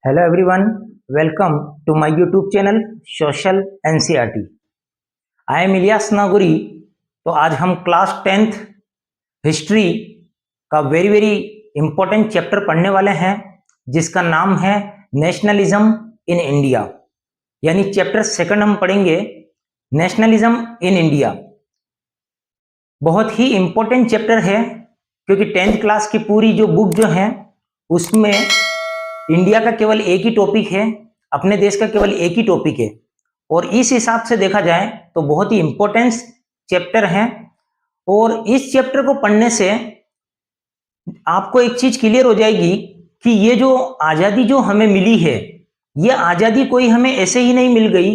Hello everyone, welcome to my YouTube channel Social NCERT. I am Ilyas नागुरी। तो आज हम class 10th history का very important chapter पढ़ने वाले हैं जिसका नाम है नेशनलिज्म इन इंडिया। यानी चैप्टर सेकंड हम पढ़ेंगे नेशनलिज्म इन इंडिया। बहुत ही इंपॉर्टेंट चैप्टर है क्योंकि 10th क्लास की पूरी जो बुक जो है उसमें इंडिया का केवल एक ही टॉपिक है, अपने देश का केवल एक ही टॉपिक है और इस हिसाब से देखा जाए तो बहुत ही इंपॉर्टेंट चैप्टर है। और इस चैप्टर को पढ़ने से आपको एक चीज क्लियर हो जाएगी कि ये जो आजादी जो हमें मिली है, ये आजादी कोई हमें ऐसे ही नहीं मिल गई,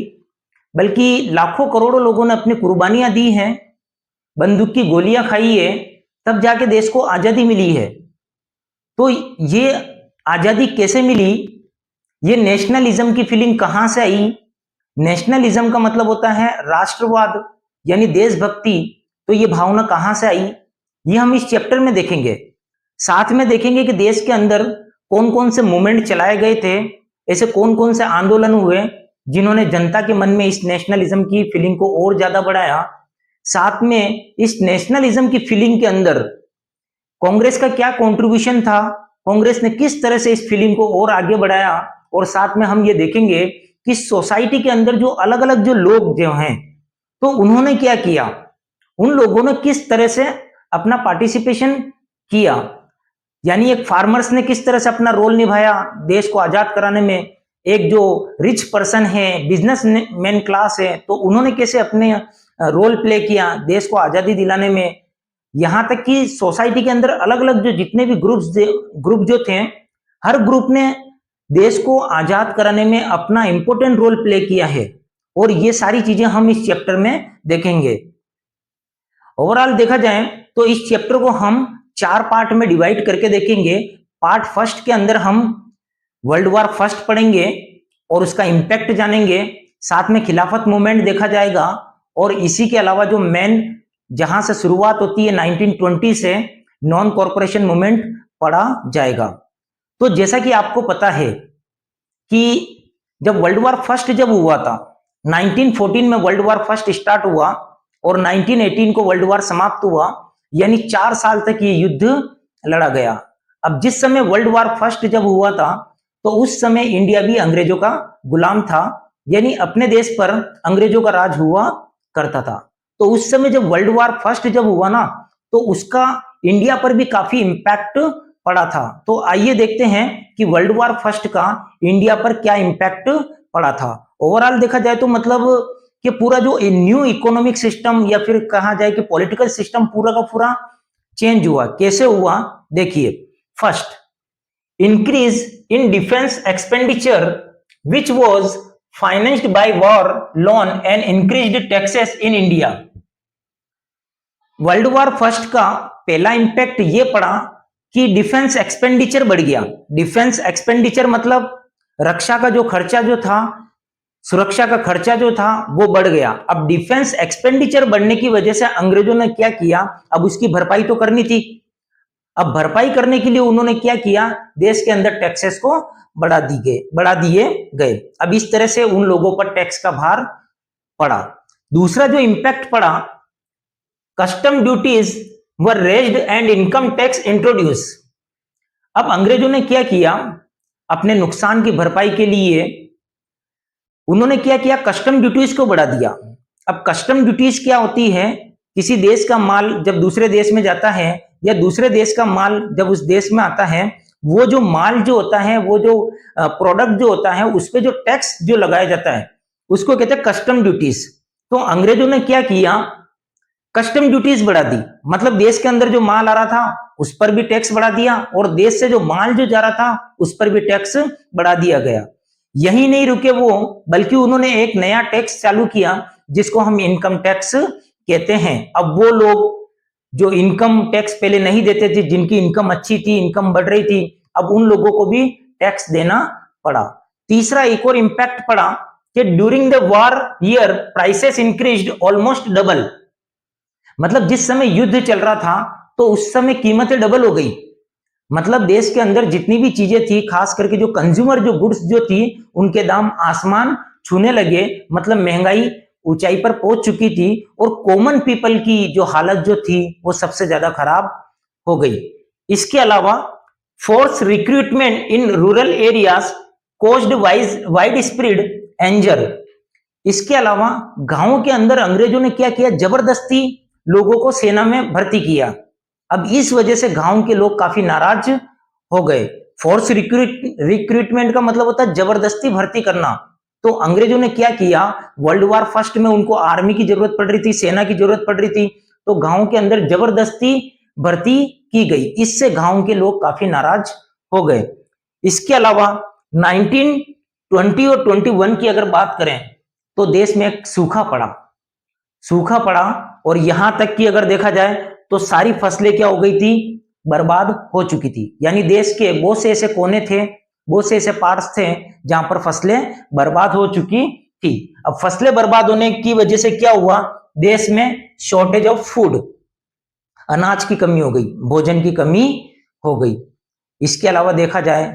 बल्कि लाखों करोड़ों लोगों ने अपनी कुर्बानियां दी हैं, बंदूक की गोलियां खाई है, तब जाके देश को आजादी मिली है। तो ये आजादी कैसे मिली, ये नेशनलिज्म की फीलिंग कहां से आई? नेशनलिज्म का मतलब होता है राष्ट्रवाद यानी देशभक्ति। तो ये भावना कहां से आई, ये हम इस चैप्टर में देखेंगे। साथ में देखेंगे कि देश के अंदर कौन कौन से मूवमेंट चलाए गए थे, ऐसे कौन कौन से आंदोलन हुए जिन्होंने जनता के मन में इस नेशनलिज्म की फीलिंग को और ज्यादा बढ़ाया। साथ में इस नेशनलिज्म की फीलिंग के अंदर कांग्रेस का क्या कंट्रीब्यूशन था, कांग्रेस ने किस तरह से इस फीलिंग को और आगे बढ़ाया। और साथ में हम ये देखेंगे कि सोसाइटी के अंदर जो अलग अलग जो लोग जो हैं तो उन्होंने क्या किया, उन लोगों ने किस तरह से अपना पार्टिसिपेशन किया। यानी एक फार्मर्स ने किस तरह से अपना रोल निभाया देश को आजाद कराने में, एक जो रिच पर्सन है, बिजनेसमैन क्लास है, तो उन्होंने कैसे अपने रोल प्ले किया देश को आजादी दिलाने में। यहां तक कि सोसाइटी के अंदर अलग अलग जो जितने भी ग्रुप जो थे, हर ग्रुप ने देश को आजाद कराने में अपना इंपॉर्टेंट रोल प्ले किया है। और ये सारी चीजें हम इस चैप्टर में देखेंगे। ओवरऑल देखा जाए तो इस चैप्टर को हम 4 पार्ट में डिवाइड करके देखेंगे। पार्ट फर्स्ट के अंदर हम वर्ल्ड वॉर फर्स्ट पढ़ेंगे और उसका इंपैक्ट जानेंगे, साथ में खिलाफत मूवमेंट देखा जाएगा, और इसी के अलावा जो मेन जहां से शुरुआत होती है 1920 से नॉन कॉर्पोरेशन मूवमेंट पढ़ा जाएगा। तो जैसा कि आपको पता है कि जब वर्ल्ड वॉर फर्स्ट जब हुआ था 1914 में वर्ल्ड वॉर फर्स्ट स्टार्ट हुआ और 1918 को वर्ल्ड वॉर समाप्त हुआ, यानी 4 साल तक ये युद्ध लड़ा गया। अब जिस समय वर्ल्ड वॉर फर्स्ट जब हुआ था तो उस समय इंडिया भी अंग्रेजों का गुलाम था, यानी अपने देश पर अंग्रेजों का राज हुआ करता था। तो उस समय जब वर्ल्ड वॉर फर्स्ट जब हुआ ना तो उसका इंडिया पर भी काफी इंपैक्ट पड़ा था। तो आइए देखते हैं कि वर्ल्ड वॉर फर्स्ट का इंडिया पर क्या इंपैक्ट पड़ा था। ओवरऑल देखा जाए तो मतलब कि पूरा जो न्यू इकोनॉमिक सिस्टम या फिर कहा जाए कि पॉलिटिकल सिस्टम पूरा का पूरा चेंज हुआ। कैसे हुआ देखिए। First, increase in defence expenditure which was financed by war loan and increased taxes in India. World war first का पहला इंपैक्ट ये पड़ा कि डिफेंस एक्सपेंडिचर बढ़ गया। डिफेंस एक्सपेंडिचर मतलब रक्षा का जो खर्चा जो था, सुरक्षा का खर्चा जो था वो बढ़ गया। अब डिफेंस एक्सपेंडिचर बढ़ने की वजह से अंग्रेजों ने क्या किया, अब उसकी भरपाई तो करनी थी। अब भरपाई करने के लिए उन्होंने क्या किया, देश के अंदर टैक्सेस को बढ़ा दिए गए। अब इस तरह से उन लोगों पर टैक्स का भार पड़ा। दूसरा जो इंपैक्ट पड़ा, custom duties were raised and income tax introduce. अब अंग्रेजों ने क्या किया, अपने नुकसान की भरपाई के लिए उन्होंने क्या किया, कस्टम ड्यूटीज को बढ़ा दिया। अब कस्टम ड्यूटीज क्या होती है, किसी देश का माल जब दूसरे देश में जाता है या दूसरे देश का माल जब उस देश में आता है, वो जो माल जो होता है, वो जो प्रोडक्ट जो होता है, उस पर जो टैक्स जो लगाया जाता है उसको कहते हैं कस्टम ड्यूटीज। तो अंग्रेजों ने क्या किया, कस्टम ड्यूटीज बढ़ा दी। मतलब देश के अंदर जो माल आ रहा था उस पर भी टैक्स बढ़ा दिया और देश से जो माल जो जा रहा था उस पर भी टैक्स बढ़ा दिया गया। यही नहीं रुके वो, बल्कि उन्होंने एक नया टैक्स चालू किया जिसको हम इनकम टैक्स कहते हैं। अब वो लोग जो इनकम टैक्स पहले नहीं देते थे, जिनकी इनकम अच्छी थी, इनकम बढ़ रही थी, अब उन लोगों को भी टैक्स देना पड़ा। तीसरा एक और इंपैक्ट पड़ा कि during the war year prices increased almost double. मतलब जिस समय युद्ध चल रहा था तो उस समय कीमतें डबल हो गई। मतलब देश के अंदर जितनी भी चीजें थी, खास करके जो कंज्यूमर जो गुड्स जो थी, उनके दाम आसमान छूने लगे। मतलब महंगाई ऊंचाई पर पहुंच चुकी थी और कॉमन पीपल की जो हालत जो थी वो सबसे ज्यादा खराब हो गई। इसके अलावा forced recruitment in rural areas caused wide spread anger. इसके अलावा गांवों के अंदर अंग्रेजों ने क्या किया, जबरदस्ती लोगों को सेना में भर्ती किया। अब इस वजह से गांव के लोग काफी नाराज हो गए। फोर्स रिक्रूटमेंट का मतलब होता है जबरदस्ती भर्ती करना। तो अंग्रेजों ने क्या किया, वर्ल्ड वॉर फर्स्ट में उनको आर्मी की जरूरत पड़ रही थी, सेना की जरूरत पड़ रही थी, तो गांव के अंदर जबरदस्ती भर्ती की गई। इससे गांव के लोग काफी नाराज हो गए। इसके अलावा 1920 और 21 की अगर बात करें तो देश में एक सूखा पड़ा और यहां तक कि अगर देखा जाए तो सारी फसलें क्या हो गई थी, बर्बाद हो चुकी थी। यानी देश के बहुत से ऐसे कोने थे, बहुत से ऐसे पार्ट्स थे जहां पर फसलें बर्बाद हो चुकी थी। अब फसलें बर्बाद होने की वजह से क्या हुआ, देश में शॉर्टेज ऑफ फूड, अनाज की कमी हो गई, भोजन की कमी हो गई। इसके अलावा देखा जाए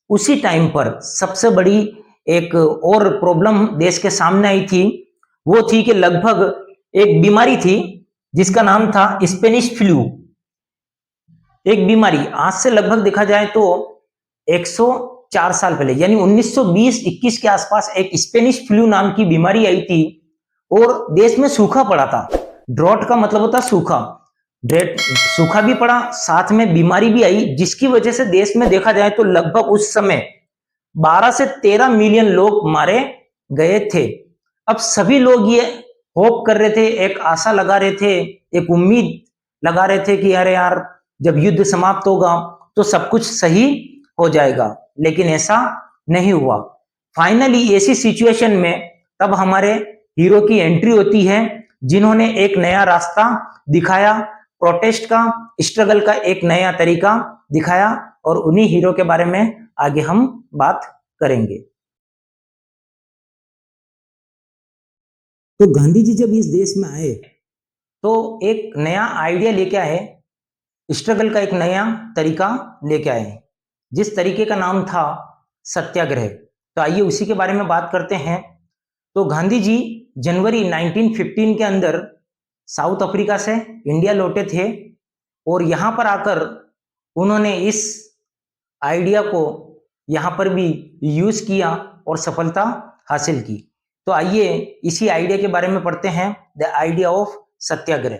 उसी टाइम पर सबसे बड़ी एक और प्रॉब्लम देश के सामने आई थी, वो थी कि लगभग एक बीमारी थी जिसका नाम था स्पेनिश फ्लू। एक बीमारी आज से लगभग देखा जाए तो 104 साल पहले यानी 1920-21 के आसपास एक स्पेनिश फ्लू नाम की बीमारी आई थी और देश में सूखा पड़ा था। ड्रॉट का मतलब होता सूखा, सूखा भी पड़ा, साथ में बीमारी भी आई, जिसकी वजह से देश में देखा जाए तो लगभग उस समय 12 से 13 मिलियन लोग मारे गए थे। अब सभी लोग ये होप कर रहे थे, एक आशा लगा रहे थे, एक उम्मीद लगा रहे थे कि अरे यार जब युद्ध समाप्त होगा तो सब कुछ सही हो जाएगा, लेकिन ऐसा नहीं हुआ। फाइनली ऐसी सिचुएशन में तब हमारे हीरो की एंट्री होती है, जिन्होंने एक नया रास्ता दिखाया, प्रोटेस्ट का, स्ट्रगल का एक नया तरीका दिखाया, और उन्हीं हीरो के बारे में आगे हम बात करेंगे। तो गांधी जी जब इस देश में आए तो एक नया आइडिया लेके आए, स्ट्रगल का एक नया तरीका लेके आए, जिस तरीके का नाम था सत्याग्रह। तो आइए उसी के बारे में बात करते हैं। तो गांधी जी जनवरी 1915 के अंदर साउथ अफ्रीका से इंडिया लौटे थे और यहां पर आकर उन्होंने इस आइडिया को यहां पर भी यूज किया और सफलता हासिल की। तो आइए इसी आइडिया के बारे में पढ़ते हैं, the idea of Satyagraha.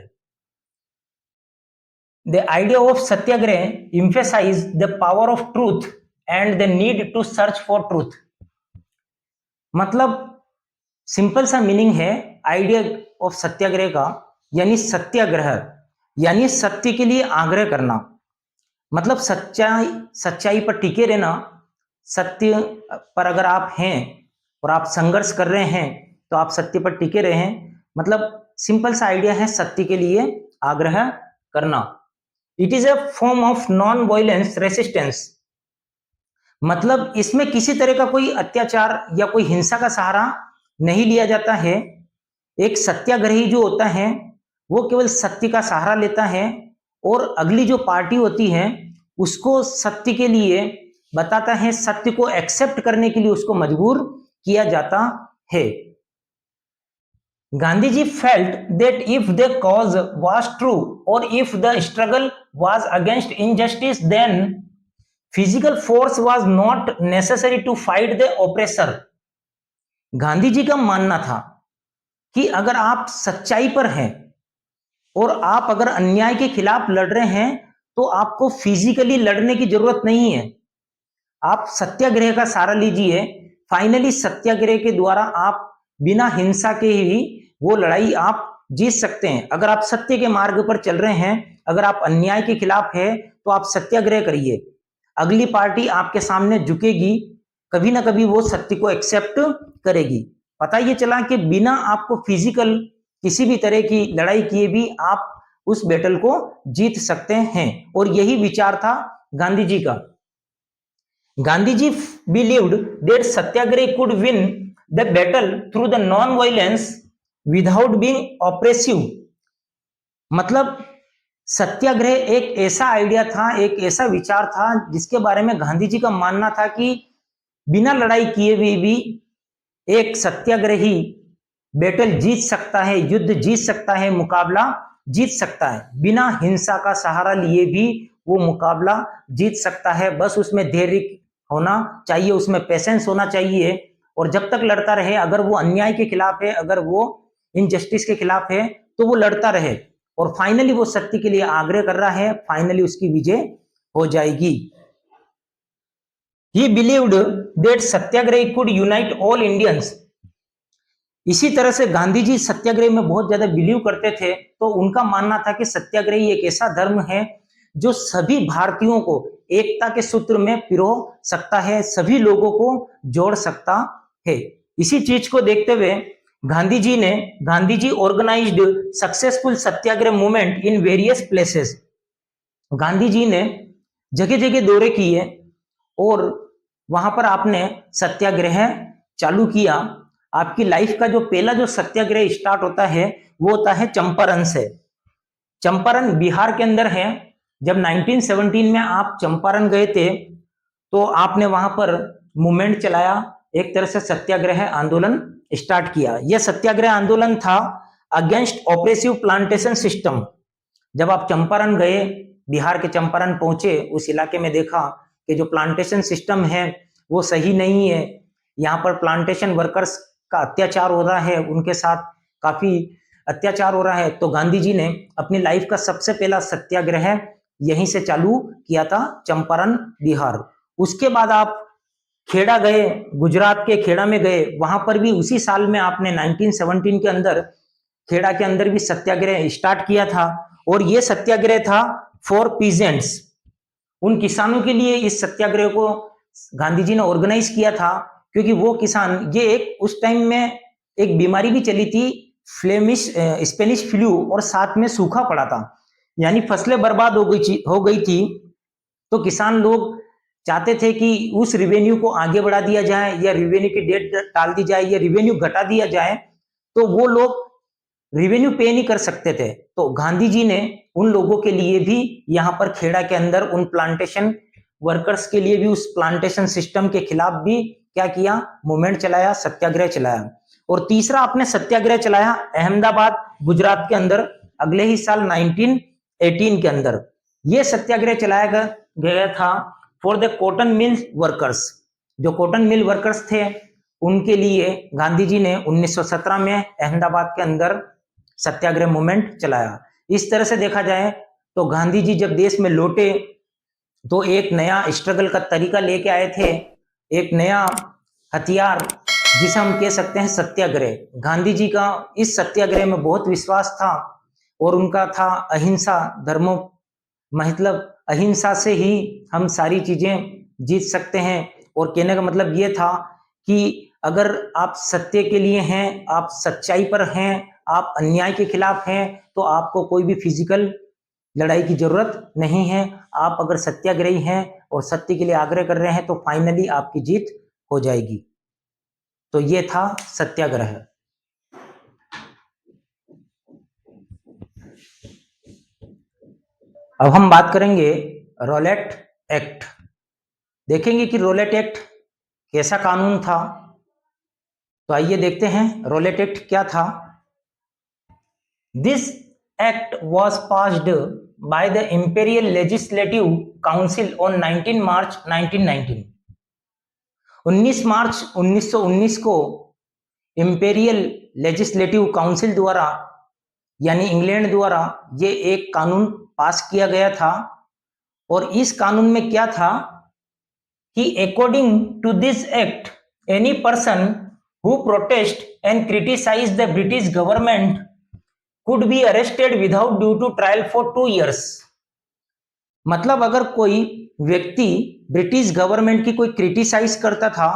The idea of satyagraha emphasized the power of truth and the need to search for truth. मतलब सिंपल सा मीनिंग है आइडिया ऑफ सत्याग्रह का, यानी सत्याग्रह यानी सत्य के लिए आग्रह करना, मतलब सच्चाई पर टिके रहना। सत्य पर अगर आप हैं और आप संघर्ष कर रहे हैं तो आप सत्य पर टिके रहें। मतलब सिंपल सा आइडिया है सत्य के लिए आग्रह करना। It is a form of non violence resistance, मतलब इसमें किसी तरह का कोई अत्याचार या कोई हिंसा का सहारा नहीं लिया जाता है। एक सत्याग्रही जो होता है वो केवल सत्य का सहारा लेता है और अगली जो पार्टी होती है उसको सत्य के लिए बताता है, सत्य को एक्सेप्ट करने के लिए उसको मजबूर किया जाता है। Gandhiji felt that if the cause was true or if the struggle was against injustice, then physical force was not necessary to fight the oppressor. Gandhi ji का मानना था कि अगर आप सच्चाई पर हैं और आप अगर अन्याय के खिलाफ लड़ रहे हैं तो आपको फिजिकली लड़ने की जरूरत नहीं है, आप सत्याग्रह का सहारा लीजिए। फाइनली सत्याग्रह के द्वारा आप बिना हिंसा के ही वो लड़ाई आप जीत सकते हैं। अगर आप सत्य के मार्ग पर चल रहे हैं, अगर आप अन्याय के खिलाफ है तो आप सत्याग्रह करिए, अगली पार्टी आपके सामने झुकेगी, कभी ना कभी वो सत्य को एक्सेप्ट करेगी। पता ये चला कि बिना आपको फिजिकल किसी भी तरह की लड़ाई किए भी आप उस बैटल को जीत सकते हैं, और यही विचार था गांधी जी का। Gandhi ji believed that satyagraha could win the battle through the non violence without being oppressive. मतलब सत्याग्रह एक ऐसा आइडिया था, एक ऐसा विचार था जिसके बारे में गांधी जी का मानना था कि बिना लड़ाई किए हुए भी एक सत्याग्रही बैटल जीत सकता है, युद्ध जीत सकता है, मुकाबला जीत सकता है। बिना हिंसा का सहारा लिए भी वो मुकाबला जीत सकता है। बस उसमें धैर्य होना चाहिए, उसमें पेशेंस होना चाहिए, और जब तक लड़ता रहे, अगर वो अन्याय के खिलाफ है, अगर वो इनजस्टिस के खिलाफ है, तो वो लड़ता रहे, और फाइनली वो सत्य के लिए आग्रह कर रहा है, फाइनली उसकी विजय हो जाएगी। He believed that Satyagraha could unite all Indians। इसी तरह से गांधी जी सत्याग्रह में बहुत ज्यादा बिलीव करते थे, तो उनका मानना था कि सत्याग्रह एक ऐसा धर्म है जो सभी भारतीयों को एकता के सूत्र में पिरो सकता है, सभी लोगों को जोड़ सकता है। इसी चीज को देखते हुए Gandhi ji organised successful satyagraha movement in various places. Gandhi ji ने जगह जगह दौरे किए और वहां पर आपने सत्याग्रह चालू किया। आपकी लाइफ का जो पहला जो सत्याग्रह स्टार्ट होता है वो होता है चंपारण से। चंपारण बिहार के अंदर है। जब 1917 में आप चंपारण गए थे तो आपने वहां पर मूवमेंट चलाया, एक तरह से सत्याग्रह आंदोलन स्टार्ट किया। यह सत्याग्रह आंदोलन था अगेंस्ट ऑपरेसिव प्लांटेशन सिस्टम। जब आप चंपारण गए, बिहार के चंपारण पहुंचे, उस इलाके में देखा कि जो प्लांटेशन सिस्टम है वो सही नहीं है, यहाँ पर प्लांटेशन वर्कर्स का अत्याचार हो रहा है, उनके साथ काफी अत्याचार हो रहा है। तो गांधी जी ने अपनी लाइफ का सबसे पहला सत्याग्रह यहीं से चालू किया था, चंपारण बिहार। उसके बाद आप खेड़ा गए, गुजरात के खेड़ा में गए, वहां पर भी उसी साल में आपने 1917 के अंदर खेड़ा के अंदर भी सत्याग्रह स्टार्ट किया था। और ये सत्याग्रह था फॉर पीजेंट्स, उन किसानों के लिए इस सत्याग्रह को गांधी जी ने ऑर्गेनाइज किया था, क्योंकि वो किसान, ये एक उस टाइम में एक बीमारी भी चली थी, स्पेनिश फ्लू, और साथ में सूखा पड़ा था, यानी फसलें बर्बाद हो गई थी। तो किसान लोग चाहते थे कि उस रिवेन्यू को आगे बढ़ा दिया जाए, या रिवेन्यू की डेट टाल दी जाए, या रिवेन्यू घटा दिया जाए, तो वो लोग रिवेन्यू पे नहीं कर सकते थे। तो गांधी जी ने उन लोगों के लिए भी यहाँ पर खेड़ा के अंदर उन प्लांटेशन वर्कर्स के लिए भी, उस प्लांटेशन सिस्टम के खिलाफ भी क्या किया, मूवमेंट चलाया, सत्याग्रह चलाया। और तीसरा आपने सत्याग्रह चलाया अहमदाबाद, गुजरात के अंदर, अगले ही साल 1918 के अंदर। यह सत्याग्रह चलाया गया था for the cotton mill workers. जो कॉटन मिल वर्कर्स थे उनके लिए गांधी जी ने 1917 में अहमदाबाद के अंदर सत्याग्रह मूवमेंट चलाया। इस तरह से देखा जाए तो गांधी जी जब देश में लौटे तो एक नया स्ट्रगल का तरीका लेके आए थे, एक नया हथियार जिसे हम कह सकते हैं सत्याग्रह। गांधी जी का इस सत्याग्रह में बहुत विश्वास था, और उनका था अहिंसा धर्मो, मतलब अहिंसा से ही हम सारी चीजें जीत सकते हैं। और कहने का मतलब ये था कि अगर आप सत्य के लिए हैं, आप सच्चाई पर हैं, आप अन्याय के खिलाफ हैं, तो आपको कोई भी फिजिकल लड़ाई की जरूरत नहीं है। आप अगर सत्याग्रही हैं और सत्य के लिए आग्रह कर रहे हैं तो फाइनली आपकी जीत हो जाएगी। तो ये था सत्याग्रह। अब हम बात करेंगे रॉलेट एक्ट। देखेंगे कि रॉलेट एक्ट कैसा कानून था। तो आइए देखते हैं रॉलेट एक्ट क्या था। This act was passed by the Imperial Legislative Council on 19 March 1919। 19 मार्च 1919 को इंपेरियल लेजिस्लेटिव काउंसिल द्वारा, यानी इंग्लैंड द्वारा, ये एक कानून पास किया गया था। और इस कानून में क्या था कि according to this act any person who protest and criticise the British government could be arrested without due to trial for 2 years। मतलब अगर कोई व्यक्ति ब्रिटिश गवर्नमेंट की कोई क्रिटिसाइज करता था,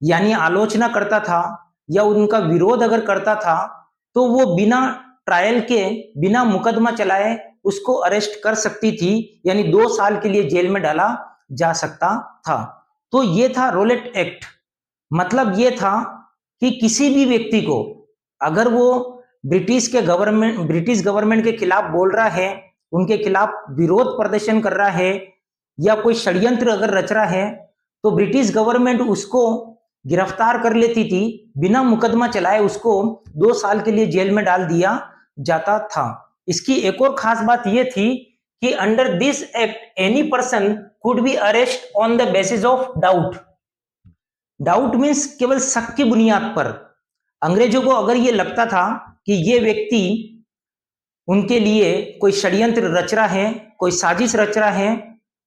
यानी आलोचना करता था, या उनका विरोध अगर करता था, तो वो बिना ट्रायल के, बिना मुकदमा चलाए उसको अरेस्ट कर सकती थी, यानी 2 साल के लिए जेल में डाला जा सकता था। तो ये था रॉलेट एक्ट। मतलब ये था कि किसी भी व्यक्ति को, अगर वो ब्रिटिश गवर्नमेंट के खिलाफ बोल रहा है, उनके खिलाफ विरोध प्रदर्शन कर रहा है या कोई षड्यंत्र अगर रच रहा है तो ब्रिटिश गवर्नमेंट उसको गिरफ्तार कर लेती थी, बिना मुकदमा चलाए उसको 2 साल के लिए जेल में डाल दिया जाता था। इसकी एक और खास बात यह थी कि under this act any person could be arrest on the basis of doubt. Doubt means केवल शक की बुनियाद पर। अंग्रेजों को अगर यह लगता था कि यह व्यक्ति उनके लिए कोई षड्यंत्र रच रहा है, कोई साजिश रच रहा है,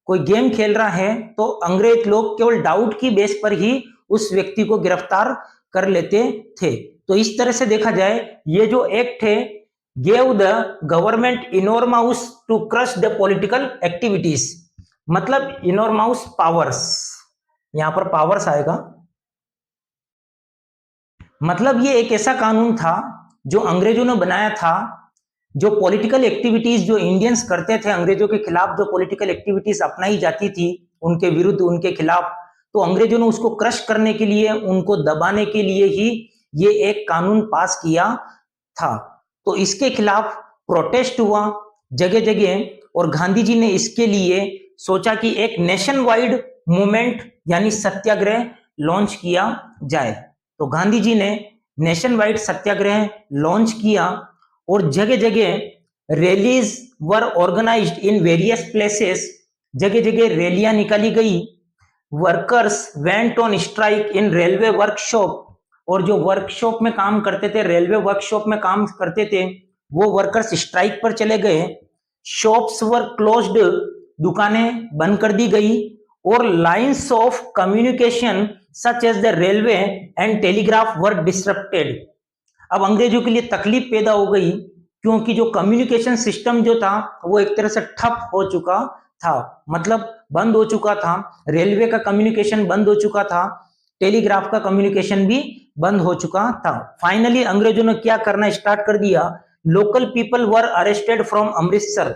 कोई गेम खेल रहा है, तो अंग्रेज लोग केवल डाउट की बेस पर ही उस व्यक्ति को गिरफ्तार कर लेते थे। तो इस तरह से देखा जाए ये जो एक्ट है gave the government enormous to crush the political activities, मतलब इनॉर्मस पावर्स, यहां पर पावर्स आएगा। मतलब ये एक ऐसा कानून था जो अंग्रेजों ने बनाया था, जो पॉलिटिकल एक्टिविटीज जो इंडियंस करते थे अंग्रेजों के खिलाफ, जो पॉलिटिकल एक्टिविटीज अपनाई जाती थी उनके विरुद्ध, उनके खिलाफ, तो अंग्रेजों ने उसको क्रश करने के लिए, उनको दबाने के लिए ही ये एक कानून पास किया था। तो इसके खिलाफ प्रोटेस्ट हुआ जगह जगह और गांधी जी ने इसके लिए सोचा कि एक नेशन वाइड मूवमेंट यानी सत्याग्रह लॉन्च किया जाए। तो गांधी जी ने नेशन वाइड सत्याग्रह लॉन्च किया और जगह जगह rallies were organised in various places, जगह जगह रैलियां निकाली गई। Workers went on strike in railway workshop, और जो वर्कशॉप में काम करते थे, रेलवे वर्कशॉप में काम करते थे, वो वर्कर्स स्ट्राइक पर चले गए। शॉप्स वर क्लोज्ड, दुकानें बंद कर दी गई और lines of communication such as the railway and telegraph were disrupted. अब अंग्रेजों के लिए तकलीफ पैदा हो गई क्योंकि जो कम्युनिकेशन सिस्टम जो था वो एक तरह से ठप हो चुका था, मतलब बंद हो चुका था। रेलवे का कम्युनिकेशन बंद हो चुका था, टेलीग्राफ का कम्युनिकेशन भी बंद हो चुका था। फाइनली अंग्रेजों ने क्या करना स्टार्ट कर दिया, local people were arrested from Amritsar.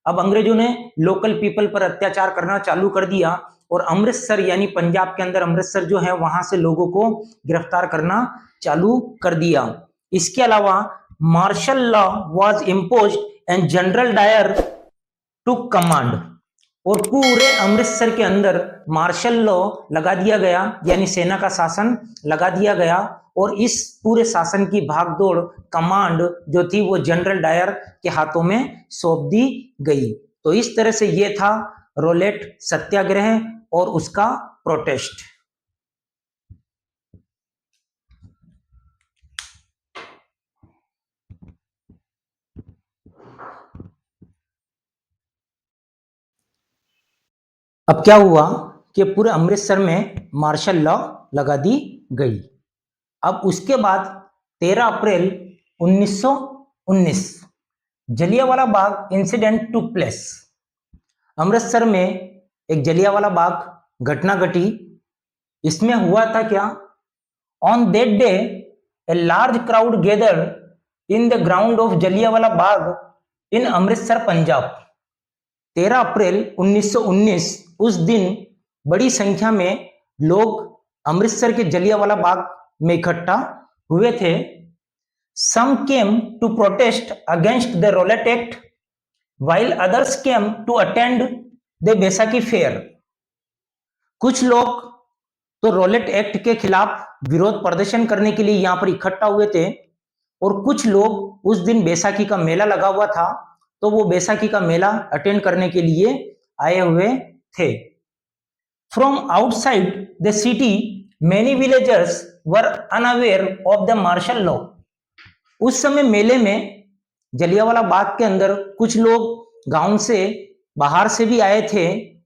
अब अंग्रेजों ने लोकल पीपल पर अत्याचार करना चालू कर दिया और अमृतसर यानी पंजाब के अंदर अमृतसर जो है वहां से लोगों को गिरफ्तार करना चालू कर दिया। इसके अलावा martial law was imposed and general Dyer took command, और पूरे अमृतसर के अंदर मार्शल लॉ लगा दिया गया यानी सेना का शासन लगा दिया गया और इस पूरे शासन की भागदौड़ कमांड जो थी वो जनरल डायर के हाथों में सौंप दी गई। तो इस तरह से ये था रोलेट सत्याग्रह और उसका प्रोटेस्ट। अब क्या हुआ कि पूरे अमृतसर में मार्शल लॉ लगा दी गई। अब उसके बाद 13 अप्रैल 1919 Jallianwala Bagh incident took place. Amritsar में एक जलियांवाला बाग घटना घटी। इसमें हुआ था क्या, on that day a large crowd gathered in the ground of Jallianwala Bagh in Amritsar Punjab. 13 अप्रैल 1919 उस दिन बड़ी संख्या में लोग अमृतसर के जलियांवाला बाग में इकट्ठा हुए थे। Some came to protest against the Rowlatt act while others came to attend the Baisakhi fair. कुछ लोग तो रोलेट एक्ट के खिलाफ विरोध प्रदर्शन करने के लिए यहां पर इकट्ठा हुए थे और कुछ लोग उस दिन बैसाखी का मेला लगा हुआ था तो वो बैसाखी का मेला अटेंड करने के लिए आए हुए थे। From outside the city many villagers were unaware of the martial law. उस समय मेले में जलियांवाला बाग के अंदर कुछ लोग गांव से बाहर से भी आए थे।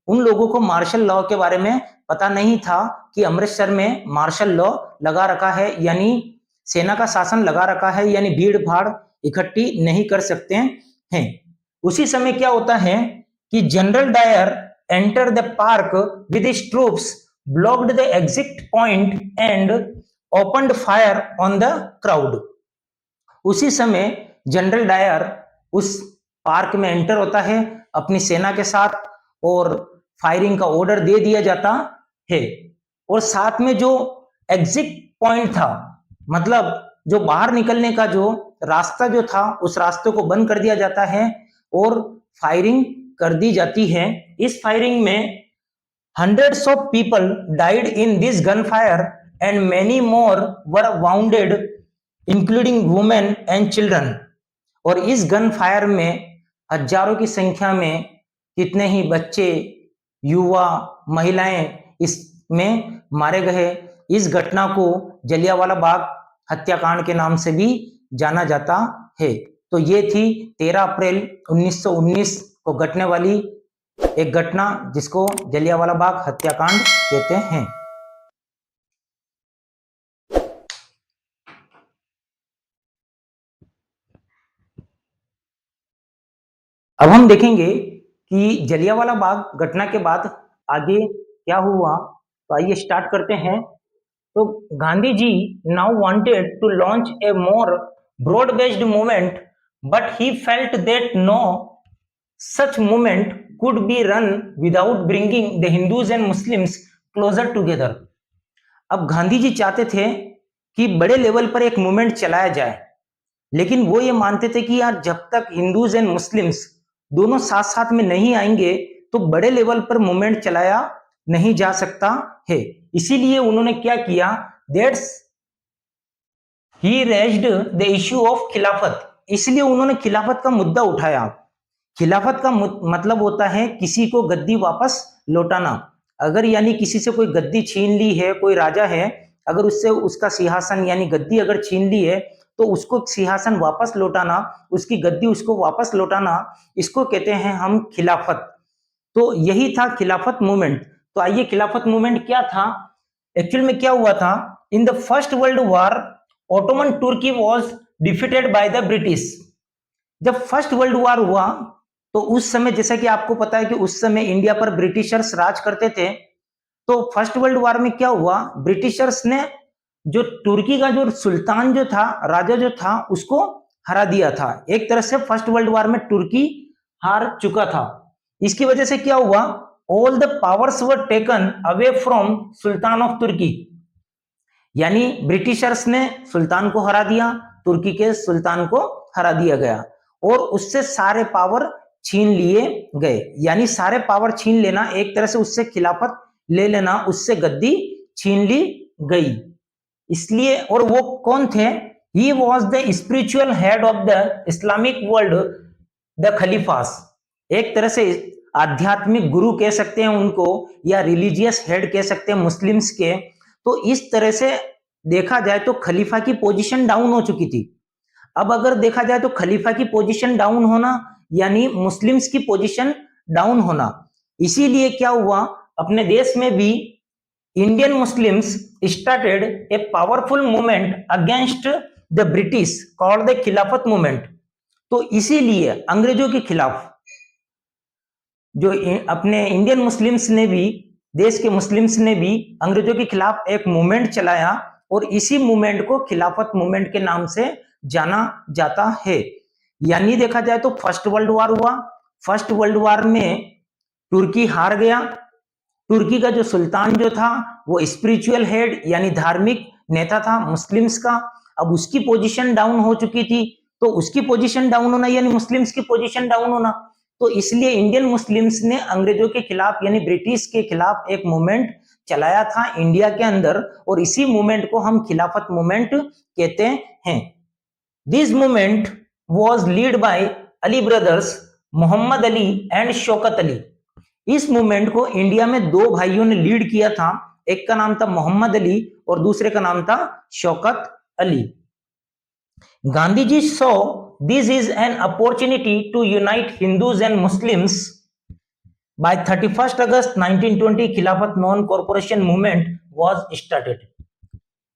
उन लोगों को मार्शल लॉ के बारे में पता नहीं था कि अमृतसर में मार्शल लॉ लगा रखा है, यानी सेना का शासन लगा रखा है, यानी भीड़ भाड़ इकट्ठी नहीं कर सकते हैं। उसी समय क्या होता है कि general Dyer enter the park with his troops, blocked the exit point and opened fire on the crowd. उसी समय जनरल डायर उस पार्क में एंटर होता है अपनी सेना के साथ और फायरिंग का ऑर्डर दे दिया जाता है और साथ में जो एग्जिट पॉइंट था, मतलब जो बाहर निकलने का जो रास्ता जो था, उस रास्ते को बंद कर दिया जाता है और फायरिंग कर दी जाती है। इस फायरिंग में hundreds of people died in this gunfire and many more were wounded including women and children। और इस गन फायर में हजारों की संख्या में कितने ही बच्चे, युवा, महिलाएं इसमें मारे गए। इस घटना को जलियांवाला बाग हत्याकांड के नाम से भी जाना जाता है। तो ये थी 13 अप्रैल 1919 को घटने वाली एक घटना जिसको जलियांवाला बाग हत्याकांड कहते हैं। अब हम देखेंगे कि जलियांवाला बाग घटना के बाद आगे क्या हुआ। तो आइए स्टार्ट करते हैं। तो Gandhi ji now wanted to launch a more broad based movement but he felt that no such movement could be run without bringing the Hindus and Muslims closer together। अब गांधी जी चाहते थे कि बड़े लेवल पर एक मूवमेंट चलाया जाए, लेकिन वो ये मानते थे कि यार जब तक हिंदूज एंड मुस्लिम्स दोनों साथ साथ में नहीं आएंगे तो बड़े लेवल पर मूवमेंट चलाया नहीं जा सकता है। इसीलिए उन्होंने क्या किया, that's he raised the issue of खिलाफत। इसलिए उन्होंने खिलाफत का मुद्दा उठाया। खिलाफत का मतलब होता है किसी को गद्दी वापस लौटाना। अगर यानी किसी से कोई गद्दी छीन ली है, कोई राजा है, अगर उससे उसका सिंहासन यानी गद्दी अगर छीन ली है तो उसको सिंहासन वापस लौटाना, उसकी गद्दी उसको वापस लौटाना, इसको कहते हैं हम खिलाफत। तो यही था खिलाफत मूवमेंट। तो आइए खिलाफत मूवमेंट क्या था, एक्चुअल में क्या हुआ था। In the First World War Ottoman Turkey was defeated by the British. जब फर्स्ट वर्ल्ड वॉर हुआ तो उस समय जैसा कि आपको पता है कि उस समय इंडिया पर ब्रिटिशर्स राज करते थे। तो फर्स्ट वर्ल्ड वॉर में क्या हुआ, ब्रिटिशर्स ने जो तुर्की का जो सुल्तान जो था, राजा जो था, उसको हरा दिया था। एक तरह से फर्स्ट वर्ल्ड वॉर में तुर्की हार चुका था। इसकी वजह से क्या हुआ, all the powers were taken away from sultan of Turkey. यानी ब्रिटिशर्स ने सुल्तान को हरा दिया, तुर्की के सुल्तान को हरा दिया गया और उससे सारे पावर छीन लिए गए। यानी सारे पावर छीन लेना, एक तरह से उससे खिलाफत ले लेना, उससे गद्दी छीन ली गई। इसलिए, और वो कौन थे, he was the spiritual head of the Islamic world, the khalifas. एक तरह से आध्यात्मिक गुरु कह सकते हैं उनको, या रिलीजियस हेड कह सकते हैं मुस्लिम्स के। तो इस तरह से देखा जाए तो खलीफा की पोजीशन डाउन हो चुकी थी। अब अगर देखा जाए तो खलीफा की पोजीशन डाउन होना यानी मुस्लिम्स की पोजीशन डाउन होना। इसीलिए क्या हुआ, अपने देश में भी Indian Muslims started a powerful movement against the British called the खिलाफत मूवमेंट। तो इसीलिए अंग्रेजों के खिलाफ जो अपने इंडियन मुस्लिम्स ने भी, देश के मुस्लिम्स ने भी अंग्रेजों के खिलाफ एक मूवमेंट चलाया और इसी मूवमेंट को खिलाफत मूवमेंट के नाम से जाना जाता है। यानी देखा जाए तो फर्स्ट वर्ल्ड वॉर हुआ, फर्स्ट वर्ल्ड वॉर में तुर्की हार गया। तुर्की का जो सुल्तान जो था वो स्पिरिचुअल हेड यानी धार्मिक नेता था मुस्लिम्स का। अब उसकी पोजीशन डाउन हो चुकी थी, तो उसकी पोजीशन डाउन होना यानी मुस्लिम्स की पोजीशन डाउन होना। तो इसलिए इंडियन मुस्लिम्स ने अंग्रेजों के खिलाफ यानी ब्रिटिश के खिलाफ एक मूवमेंट चलाया था इंडिया के अंदर, और इसी मूवमेंट को हम खिलाफत मूवमेंट कहते हैं। This movement was lead by Ali brothers, Mohammad Ali and Shaukat Ali. इस मूवमेंट को इंडिया में दो भाइयों ने लीड किया था, एक का नाम था मोहम्मद अली और दूसरे का नाम था Shaukat Ali. Gandhi ji saw this is an opportunity to unite Hindus and Muslims. By 31 August 1920 Khilafat non corporation movement was started.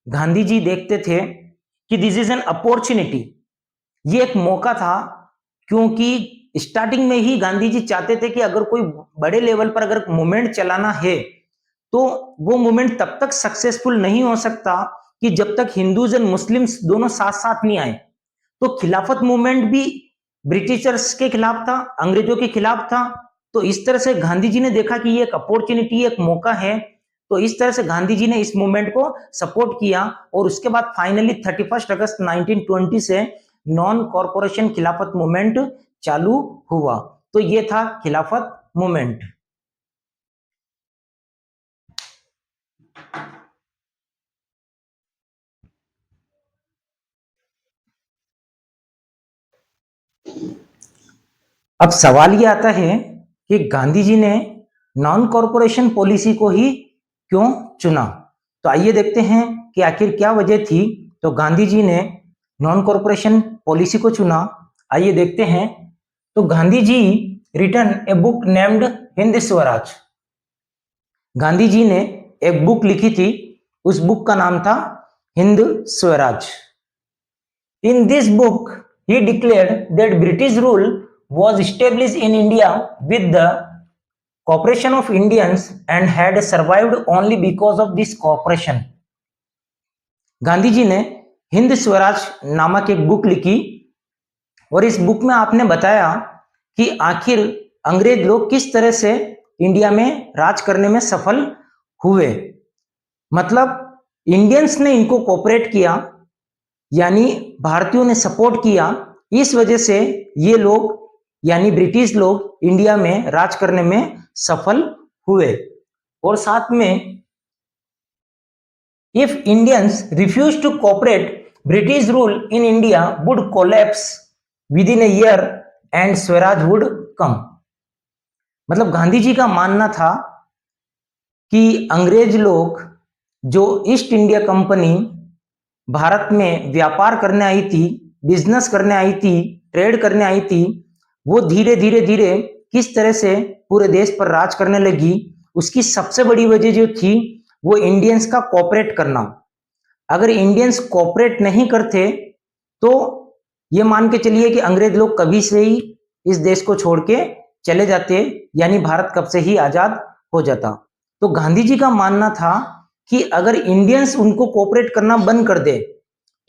Gandhi ji देखते थे कि दिस इज एन अपॉर्चुनिटी, ये एक मौका था, क्योंकि स्टार्टिंग में ही गांधी जी चाहते थे कि अगर कोई बड़े लेवल पर अगर मूवमेंट चलाना है तो वो मूवमेंट तब तक सक्सेसफुल नहीं हो सकता कि जब तक हिंदूज एंड मुस्लिम्स दोनों साथ साथ नहीं आए। तो खिलाफत मूवमेंट भी ब्रिटिशर्स के खिलाफ था, अंग्रेजों के खिलाफ था। तो इस तरह से गांधी जी ने देखा कि ये एक अपॉर्चुनिटी, एक मौका है, तो इस तरह से गांधी जी ने इस मूवमेंट को सपोर्ट किया और उसके बाद फाइनली 31 अगस्त 1920 से नॉन कॉर्पोरेशन खिलाफत मूवमेंट चालू हुआ। तो ये था खिलाफत मूवमेंट। अब सवाल ये आता है कि गांधी जी ने नॉन कॉरपोरेशन पॉलिसी को ही क्यों चुना। तो आइए देखते हैं कि आखिर क्या वजह थी तो गांधी जी ने नॉन कॉरपोरेशन पॉलिसी को चुना। आइए देखते हैं। तो Gandhi ji written a book named Hind Swaraj. Gandhi ji ने एक बुक लिखी थी, उस बुक का नाम था Hind Swaraj. In this book, he declared that British rule was established in India with the cooperation of Indians and had survived only because of this cooperation. Gandhi ji ने हिंद स्वराज नामक एक बुक लिखी और इस बुक में आपने बताया कि आखिर अंग्रेज लोग किस तरह से इंडिया में राज करने में सफल हुए। मतलब इंडियंस ने इनको कोऑपरेट किया, यानी भारतीयों ने सपोर्ट किया, इस वजह से ये लोग यानी ब्रिटिश लोग इंडिया में राज करने में सफल हुए। और साथ में if Indians refuse to cooperate British rule in India would collapse within a year and swaraj would come. मतलब गांधी जी का मानना था कि अंग्रेज लोग, जो ईस्ट इंडिया कंपनी भारत में व्यापार करने आई थी, बिजनेस करने आई थी, ट्रेड करने आई थी, वो धीरे धीरे धीरे किस तरह से पूरे देश पर राज करने लगी, उसकी सबसे बड़ी वजह जो थी वो इंडियंस का कोऑपरेट करना। अगर इंडियंस कोऑपरेट नहीं करते तो ये मान के चलिए कि अंग्रेज लोग कभी से ही इस देश को छोड़ के चले जाते, यानी भारत कब से ही आजाद हो जाता। तो गांधी जी का मानना था कि अगर इंडियंस उनको कोऑपरेट करना बंद कर दे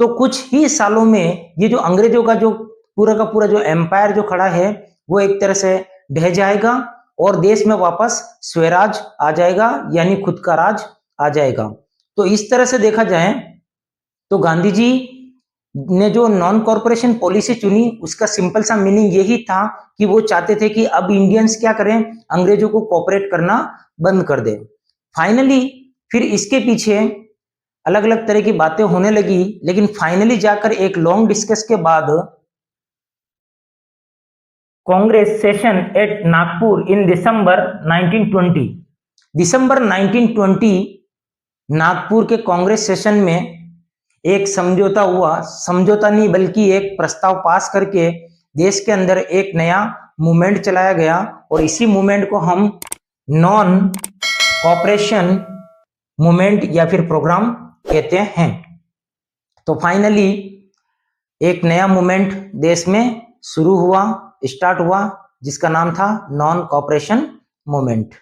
तो कुछ ही सालों में ये जो अंग्रेजों का जो पूरा का पूरा जो एम्पायर जो खड़ा है वो एक तरह से ढह जाएगा और देश में वापस स्वराज आ जाएगा, यानी खुद का राज आ जाएगा। तो इस तरह से देखा जाए तो गांधी जी ने जो नॉन कॉरपोरेशन पॉलिसी चुनी उसका सिंपल सा मीनिंग यही था कि वो चाहते थे कि अब इंडियंस क्या करें, अंग्रेजों को कोऑपरेट करना बंद कर दे। फाइनली फिर इसके पीछे अलग अलग तरह की बातें होने लगी, लेकिन फाइनली जाकर एक लॉन्ग डिस्कस के बाद कांग्रेस सेशन एट नागपुर इन दिसंबर 1920, दिसंबर 1920 नागपुर के कांग्रेस सेशन में एक समझौता हुआ, समझौता नहीं बल्कि एक प्रस्ताव पास करके देश के अंदर एक नया मूवमेंट चलाया गया और इसी मूवमेंट को हम नॉन कॉपरेशन मूवमेंट या फिर प्रोग्राम कहते हैं। तो फाइनली एक नया मूवमेंट देश में शुरू हुआ, स्टार्ट हुआ, जिसका नाम था नॉन कॉपरेशन मूवमेंट।